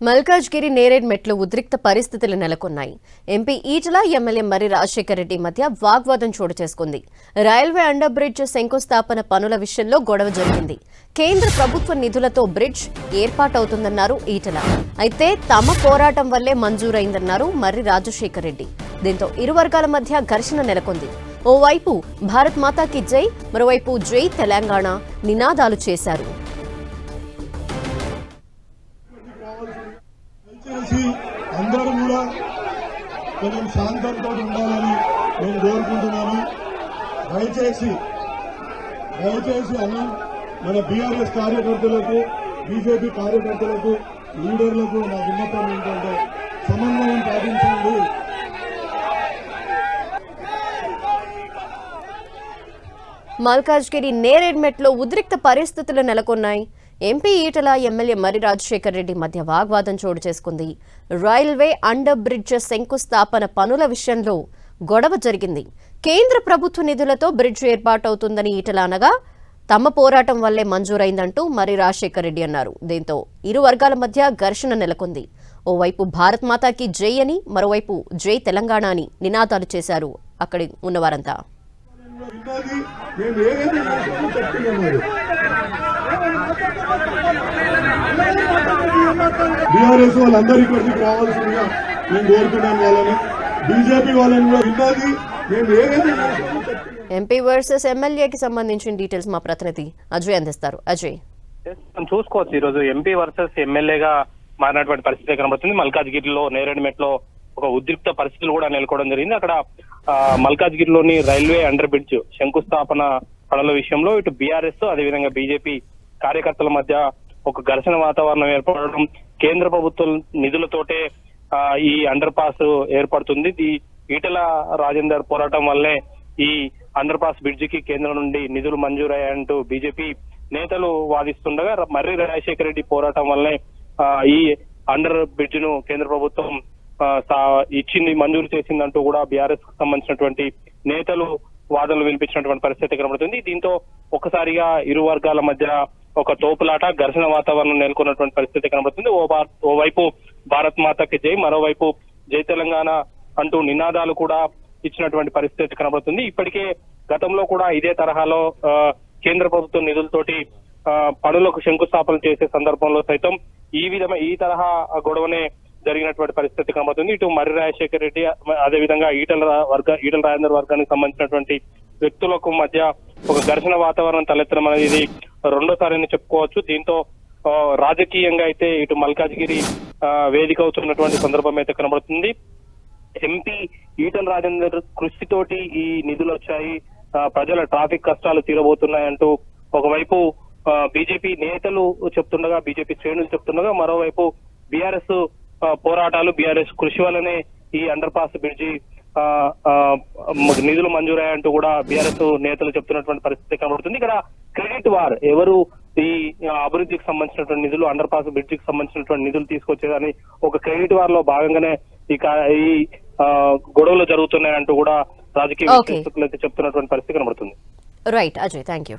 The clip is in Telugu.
మల్కాజ్గిరి నేరేడ్ మెట్లో ఉద్రిక్త పరిస్థితులు నెలకొన్నాయి. ఎంపీ ఈటల, ఎమ్మెల్యే మర్రి రాజశేఖర్ రెడ్డి మధ్య వాగ్వాదం చోటు చేసుకుంది. రైల్వే అండర్ బ్రిడ్జ్ శంకుస్థాపన పనుల విషయంలో గొడవ జరిగింది. కేంద్ర ప్రభుత్వ నిధులతో బ్రిడ్జ్ ఏర్పాటవుతుందన్నారు ఈటల. అయితే తమ పోరాటం వల్లే మంజూరైందన్నారు మర్రి రాజశేఖర్ రెడ్డి. దీంతో ఇరు వర్గాల మధ్య ఘర్షణ నెలకొంది. ఓవైపు భారత్ మాతాకి జై, మరోవైపు జై తెలంగాణ నినాదాలు చేశారు. అందరూ కూడా కొంచెం శాంతంతో ఉండాలని నేను కోరుకుంటున్నాను. దయచేసి అన్న మన బీఆర్ఎస్ కార్యకర్తలకు, బీజేపీ కార్యకర్తలకు, లీడర్లకు నా విన్నపం ఏంటంటే సమన్వయం పాటించండి. మల్కాజ్గిరి నేరేడ్ మెట్లో ఉద్రిక్త పరిస్థితులు నెలకొన్నాయి. ఎంపీ ఈటల, ఎమ్మెల్యే మర్రి రాజశేఖర్ రెడ్డి మధ్య వాగ్వాదం చోటు చేసుకుంది. రైల్వే అండర్ బ్రిడ్జ్ శంకుస్థాపన పనుల విషయంలో గొడవ జరిగింది. కేంద్ర ప్రభుత్వ నిధులతో బ్రిడ్జ్ ఏర్పాటవుతుందని ఈటల అనగా, తమ పోరాటం వల్లే మంజూరైందంటూ మర్రి రాజశేఖర్ రెడ్డి అన్నారు. దీంతో ఇరు వర్గాల మధ్య ఘర్షణ నెలకొంది. ఓవైపు భారత్ మాతాకి జై అని, మరోవైపు జై తెలంగాణ అని నినాదాలు చేశారు అక్కడి ఉన్నవారంతా. బీఆర్ఎస్ వాళ్ళందరూ ఇక్కడికి రావాల్సిందిగా నేను కోరుతున్నాను. వాళ్ళని బీజేపీ వాళ్ళని కూడా విన్నది మేము ఏదైనా. ఎంపీ వర్సెస్ ఎమ్మెల్యేకి సంబంధించిన డీటెయిల్స్ మా ప్రతినిధి అజయ్ అందిస్తారు. అజయ్, చూసుకోవచ్చు, ఈ రోజు ఎంపీ వర్సెస్ ఎమ్మెల్యేగా మారినటువంటి పరిస్థితి కనబడుతుంది. మల్కాజ్గిరిలో నేరేడ్ మెట్లో ఒక ఉద్రిక్త పరిస్థితులు కూడా నెలకొవడం జరిగింది. అక్కడ మల్కాజ్గిరిలోని రైల్వే అండర్ బ్రిడ్జ్ శంకుస్థాపన పనుల విషయంలో ఇటు బీఆర్ఎస్, అదేవిధంగా బీజేపీ కార్యకర్తల మధ్య ఒక ఘర్షణ వాతావరణం ఏర్పడడం, కేంద్ర ప్రభుత్వం నిధులతోటే ఈ అండర్ పాస్ ఏర్పడుతుంది. ఈ ఈటల రాజేందర్ పోరాటం వల్లే ఈ అండర్ పాస్ బ్రిడ్జ్ కి కేంద్రం నుండి నిధులు మంజూరయ్యాయంటూ బీజేపీ నేతలు వాదిస్తుండగా, మర్రి రాజశేఖర రెడ్డి పోరాటం వల్లే ఈ అండర్ బ్రిడ్జ్ ను కేంద్ర ప్రభుత్వం ఇచ్చింది, మంజూరు చేసిందంటూ కూడా బీఆర్ఎస్ కు సంబంధించినటువంటి నేతలు వాదనలు వినిపించినటువంటి పరిస్థితి కనబడుతుంది. దీంతో ఒక్కసారిగా ఇరు వర్గాల మధ్య ఒక తోపులాట, ఘర్షణ వాతావరణం నెలకొన్నటువంటి పరిస్థితి కనబడుతుంది. ఓవైపు భారత్ మాతకి జై, మరోవైపు జై తెలంగాణ అంటూ నినాదాలు కూడా ఇచ్చినటువంటి పరిస్థితి కనబడుతుంది. ఇప్పటికే గతంలో కూడా ఇదే తరహాలో కేంద్ర ప్రభుత్వం నిధులతోటి పనులకు శంకుస్థాపన చేసే సందర్భంలో సైతం ఈ తరహా గొడవనే జరిగినటువంటి పరిస్థితి కనబడుతుంది. ఇటు మర్రి రాజశేఖర రెడ్డి, అదేవిధంగా ఈటల రాజేందర్ వర్గానికి సంబంధించినటువంటి వ్యక్తులకు మధ్య ఒక ఘర్షణ వాతావరణం తలెత్తడం అనేది రెండోసారి చెప్పుకోవచ్చు. దీంతో రాజకీయంగా అయితే ఇటు మల్కాజ్గిరి వేదిక అవుతున్నటువంటి సందర్భం అయితే కనబడుతుంది. ఎంపీ ఈటల రాజేందర్ కృషితోటి ఈ నిధులు వచ్చాయి, ప్రజల ట్రాఫిక్ కష్టాలు తీరబోతున్నాయంటూ ఒకవైపు బీజేపీ నేతలు చెప్తుండగా, బీజేపీ శ్రేణులు చెప్తుండగా, మరోవైపు బీఆర్ఎస్ పోరాటాలు, బీఆర్ఎస్ కృషి వల్లనే ఈ అండర్ పాస్ బ్రిడ్జి నిధులు మంజూరయ్యంటూ కూడా బీఆర్ఎస్ నేతలు చెప్తున్నటువంటి పరిస్థితి కనబడుతుంది. ఇక్కడ క్రెడిట్ వార్, ఎవరు ఈ అభివృద్ధికి సంబంధించినటువంటి నిధులు, అండర్ పాస్ బ్రిడ్జికి సంబంధించినటువంటి నిధులు తీసుకొచ్చేదని ఒక క్రెడిట్ వార్ లో భాగంగానే ఈ గొడవలు జరుగుతున్నాయంటూ కూడా రాజకీయ విశ్లేషకులు అయితే చెప్తున్నటువంటి పరిస్థితి కనబడుతుంది. Right Ajay, thank you.